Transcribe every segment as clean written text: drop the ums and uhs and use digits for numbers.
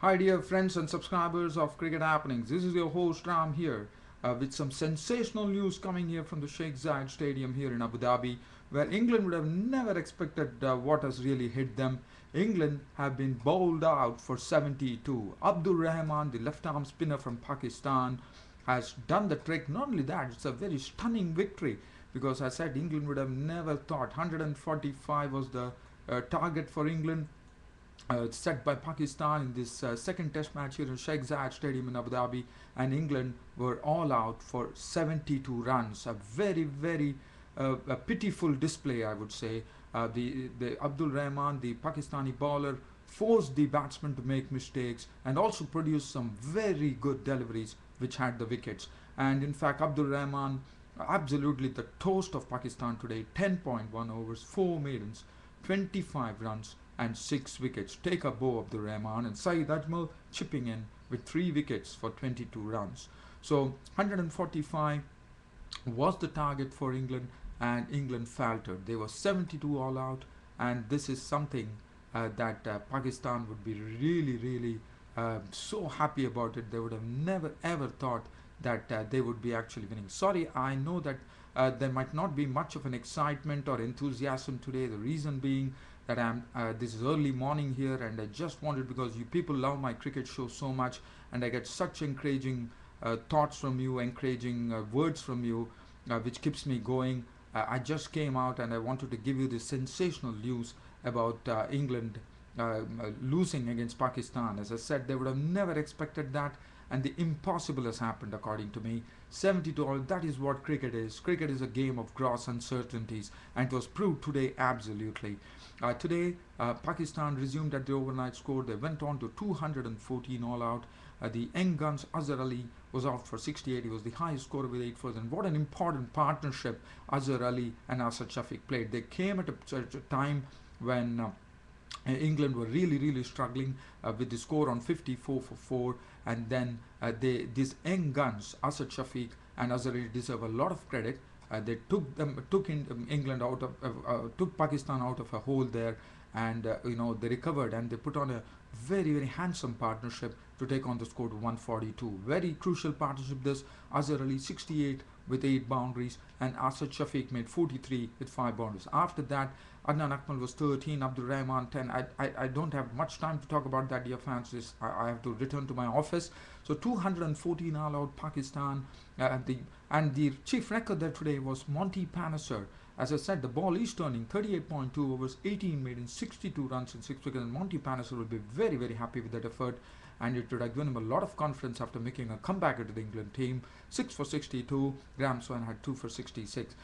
Hi dear friends and subscribers of Cricket Happenings. This is your host Ram here with some sensational news coming here from the Sheikh Zayed Stadium here in Abu Dhabi, where England would have never expected what has really hit them. England have been bowled out for 72. Abdur Rehman, the left arm spinner from Pakistan, has done the trick. Not only that, it's a very stunning victory because I said England would have never thought 145 was the target for England set by Pakistan in this second test match here in Sheikh Zayed Stadium in Abu Dhabi, and England were all out for 72 runs. A very a pitiful display, I would say. The Abdul Rahman, the Pakistani bowler, forced the batsman to make mistakes and also produced some very good deliveries which had the wickets. And in fact, Abdul Rahman, absolutely the toast of Pakistan today. 10.1 overs, 4 maidens, 25 runs and 6 wickets. Take a bow of the Rahman, and Saeed Ajmal chipping in with 3 wickets for 22 runs. So 145 was the target for England, and England faltered. They were 72 all out, and this is something that Pakistan would be really so happy about it. They would have never ever thought that they would be actually winning. Sorry, I know that there might not be much of an excitement or enthusiasm today. The reason being that this is early morning here, and I just wanted, because you people love my cricket show so much, and I get such encouraging thoughts from you, encouraging words from you, which keeps me going. I just came out and I wanted to give you the sensational news about England losing against Pakistan. As I said, they would have never expected that, and the impossible has happened according to me. 72 all, that is what cricket is. Cricket is a game of gross uncertainties, and it was proved today absolutely. Today, Pakistan resumed at the overnight score. They went on to 214 all out. The young guns, Azhar Ali was out for 68. He was the highest scorer with 8 fours. And what an important partnership Azhar Ali and Asad Shafiq played. They came at a time when England were really struggling with the score on 54 for 4, and then these young guns, Asad Shafiq and Azhar Ali, deserve a lot of credit. They took Pakistan out of a hole there, and they recovered and they put on a very handsome partnership to take on the score to 142. Very crucial partnership this. Azhar Ali 68 with 8 boundaries, and Asad Shafiq made 43 with 5 boundaries. After that, Adnan Akmal was 13, Abdur Rahman 10. I don't have much time to talk about that, dear fans. I have to return to my office. So 214 all out Pakistan. And the chief record there today was Monty Panesar. As I said, the ball is turning. 38.2 overs, 18 maidens, 62 runs and 6 wickets. And Monty Panesar will be very happy with that effort, and it would have given him a lot of confidence after making a comeback into the England team. 6 for 62. Graham Swan had 2 for 66.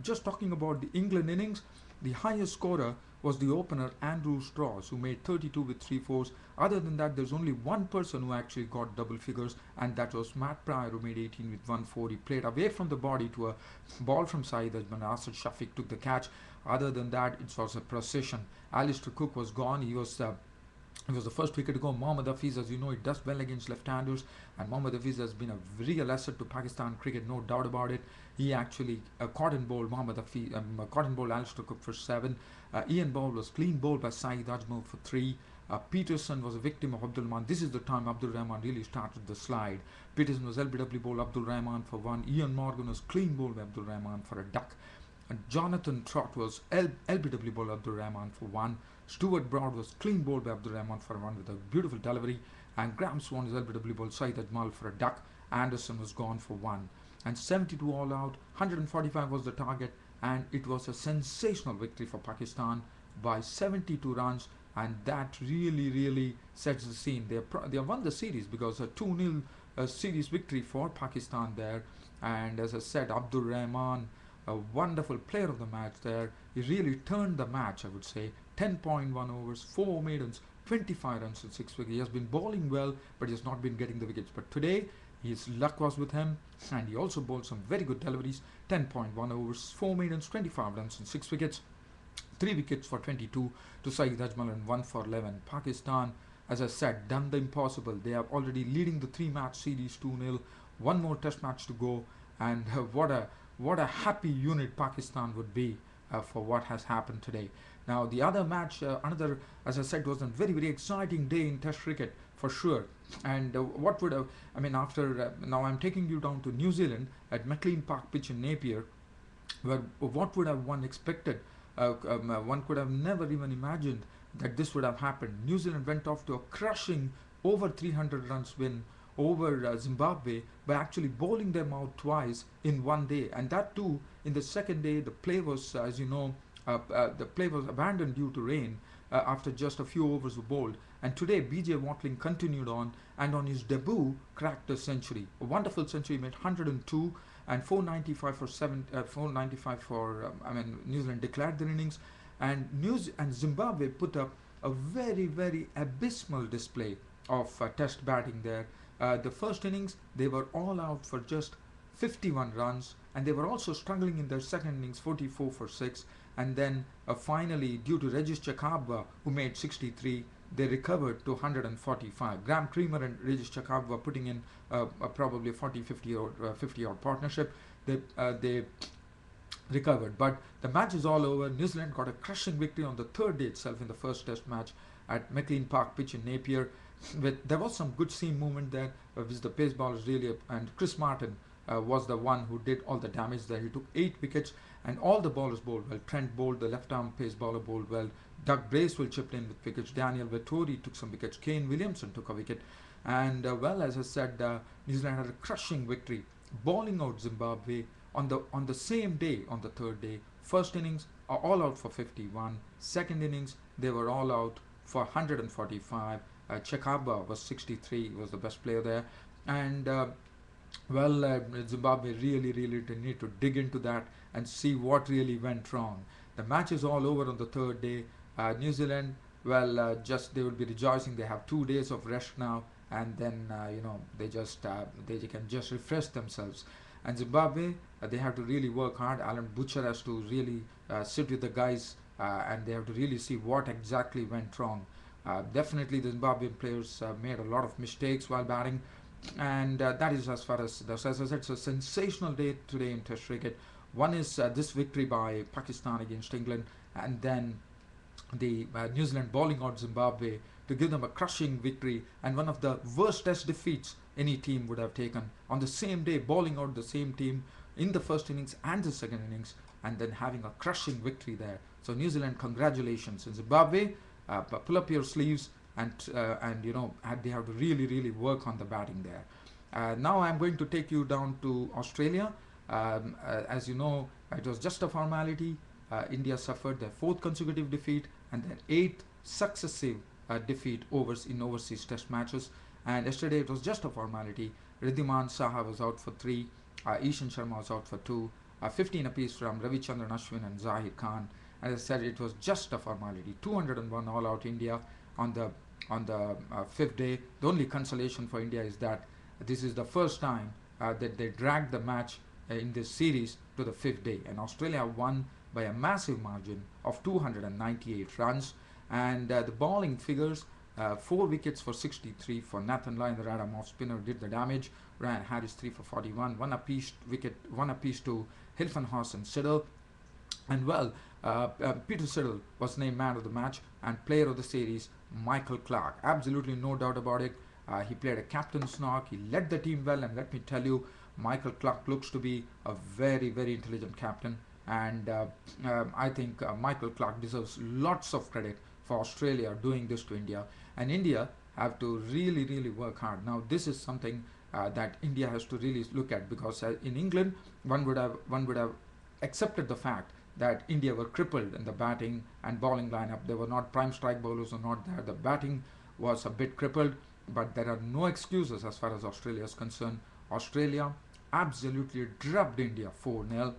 Just talking about the England innings, the highest scorer was the opener Andrew Strauss, who made 32 with 3 fours. Other than that, there's only one person who actually got double figures, and that was Matt Pryor, who made 18 with 1 4. He played away from the body to a ball from Saeed Ajmal. Asad Shafiq took the catch. Other than that, it was a procession. Alistair Cook was gone. He was the first wicket to go. Mohammad Hafiz, as you know, it does well against left-handers, and Mohammad Hafiz has been a real asset to Pakistan cricket, no doubt about it. He actually cotton bowled cotton bowled Alistair Cook for 7. Ian Ball was clean bowled by Saeed Ajmal for 3. Peterson was a victim of Abdul Rahman. This is the time Abdul Rahman really started the slide. Peterson was LBW bowled Abdul Rahman for 1. Ian Morgan was clean bowled by Abdul Rahman for a duck. And Jonathan Trott was LBW bowled Abdul Rahman for 1. Stuart Broad was clean bowled by Abdul Rahman for 1 with a beautiful delivery. And Graham Swan is LBW bowled Saeed Ajmal for a duck. Anderson was gone for 1. And 72 all out, 145 was the target, and it was a sensational victory for Pakistan by 72 runs, and that really sets the scene. They have won the series because a 2-0 series victory for Pakistan there. And as I said, Abdur Rahman, a wonderful player of the match there. He really turned the match, I would say. 10.1 overs, 4 maidens, 25 runs and 6 wickets. He has been bowling well, but he has not been getting the wickets. But today, his luck was with him, and he also bowled some very good deliveries. 10.1 overs, 4 maidens, 25 runs and 6 wickets. 3 wickets for 22 to Saeed Ajmal and 1 for 11. Pakistan, as I said, done the impossible. They are already leading the 3-match series 2-0. One more test match to go, and what a happy unit Pakistan would be for what has happened today. Now the other match, as I said, was a very exciting day in Test cricket. for sure. And what would have, I mean, after now I'm taking you down to New Zealand at McLean Park pitch in Napier, where what would have one expected? One could have never even imagined that this would have happened. New Zealand went off to a crushing over 300 runs win over Zimbabwe by actually bowling them out twice in one day, and that too in the second day. The play was, as you know, the play was abandoned due to rain after just a few overs were bowled. And today, BJ Watling continued on and on his debut cracked a century, a wonderful century, made 102 and 495 for 495 for New Zealand declared their innings, and Zimbabwe put up a very very abysmal display of test batting there. The first innings they were all out for just 51 runs, and they were also struggling in their second innings, 44 for 6, and then finally, due to Regis Chakabwa, who made 63, they recovered to 145. Graham Creamer and Regis Chakabwa putting in probably a 40-50 or 50 odd partnership. They recovered, but the match is all over. New Zealand got a crushing victory on the third day itself in the first test match at McLean Park pitch in Napier. There was some good seam movement there, which the pace bowlers really, and Chris Martin was the one who did all the damage there. He took 8 wickets, and all the bowlers bowled well. Trent bowled, the left-arm pace bowler bowled well. Doug Bracewell chipped in with wickets. Daniel Vettori took some wickets. Kane Williamson took a wicket. And well, as I said, New Zealand had a crushing victory, bowling out Zimbabwe on the same day, on the third day. First innings are all out for 51. Second innings they were all out for 145. Chakabwa was 63, was the best player there. And Zimbabwe really need to dig into that and see what really went wrong. The match is all over on the third day. New Zealand, just they will be rejoicing. They have 2 days of rest now, and then they can just refresh themselves. And Zimbabwe, they have to really work hard. Alan Butcher has to really sit with the guys, and they have to really see what exactly went wrong. Definitely, the Zimbabwean players made a lot of mistakes while batting, and that is as far as I said, it's a sensational day today in Test cricket. One is this victory by Pakistan against England, and then the New Zealand bowling out Zimbabwe to give them a crushing victory, and one of the worst test defeats any team would have taken on the same day, bowling out the same team in the first innings and the second innings, and then having a crushing victory there. So New Zealand, congratulations. In Zimbabwe, pull up your sleeves, and they have to really work on the batting there. Now I'm going to take you down to Australia. As you know, it was just a formality. India suffered their 4th consecutive defeat and their 8th successive defeat in overseas test matches. And yesterday it was just a formality. Riddhiman Saha was out for 3, Ishan Sharma was out for 2, 15 apiece from Ravichandran Ashwin and Zahir Khan. As I said, it was just a formality. 201 all out India on the 5th day. The only consolation for India is that this is the first time that they dragged the match in this series to the 5th day, and Australia won by a massive margin of 298 runs. And the bowling figures, 4 wickets for 63 for Nathan Lyon, the right-arm off spinner, did the damage. Ryan Harris 3 for 41, one apiece to Hilfenhaus and Siddle. And Peter Siddle was named man of the match, and player of the series Michael Clarke. Absolutely no doubt about it. He played a captain's knock. He led the team well, and let me tell you, Michael Clarke looks to be a very intelligent captain, and I think Michael Clarke deserves lots of credit for Australia doing this to India. And India have to really work hard. Now this is something that India has to really look at, because in England one would have accepted the fact that India were crippled in the batting and bowling lineup. They were not, prime strike bowlers are not there. The batting was a bit crippled, but there are no excuses as far as Australia is concerned. Australia absolutely drubbed India 4-0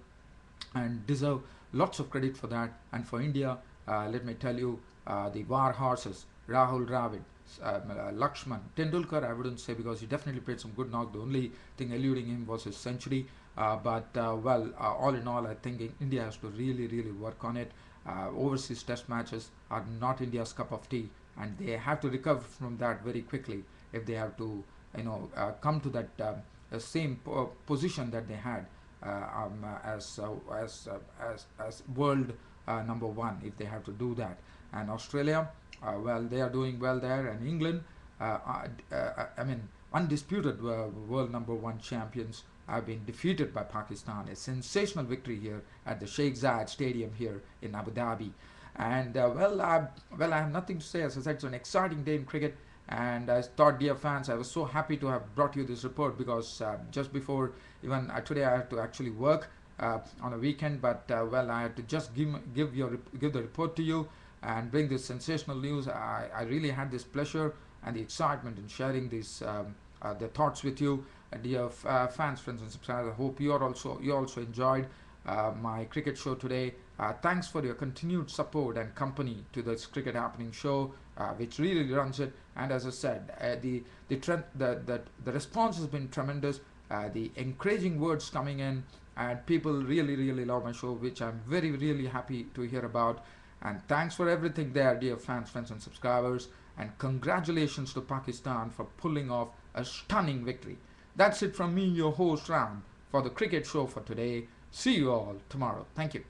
and deserve lots of credit for that. And for India, let me tell you, the war horses, Rahul Dravid, Lakshman, Tendulkar, I wouldn't say, because he definitely played some good knock. The only thing eluding him was his century. All in all, I think India has to really work on it. Overseas test matches are not India's cup of tea, and they have to recover from that very quickly if they have to, come to that same position that they had as world #1, if they have to do that. And Australia, they are doing well there. And England, I mean, undisputed world number one champions have been defeated by Pakistan. A sensational victory here at the Sheikh Zayed Stadium here in Abu Dhabi. And I have nothing to say. As I said, it's an exciting day in cricket. And I thought, dear fans, I was so happy to have brought you this report because just before even today I had to actually work on a weekend, but I had to just give the report to you and bring this sensational news. I really had this pleasure and the excitement in sharing these the thoughts with you, dear fans, friends, and subscribers. I hope you also enjoyed my cricket show today. Thanks for your continued support and company to this Cricket Happening show, which really runs it. And as I said, the response has been tremendous. The encouraging words coming in, and people really love my show, which I'm really happy to hear about. And thanks for everything there, dear fans, friends, and subscribers. And congratulations to Pakistan for pulling off a stunning victory. That's it from me, your host Ram, for the cricket show for today. See you all tomorrow. Thank you.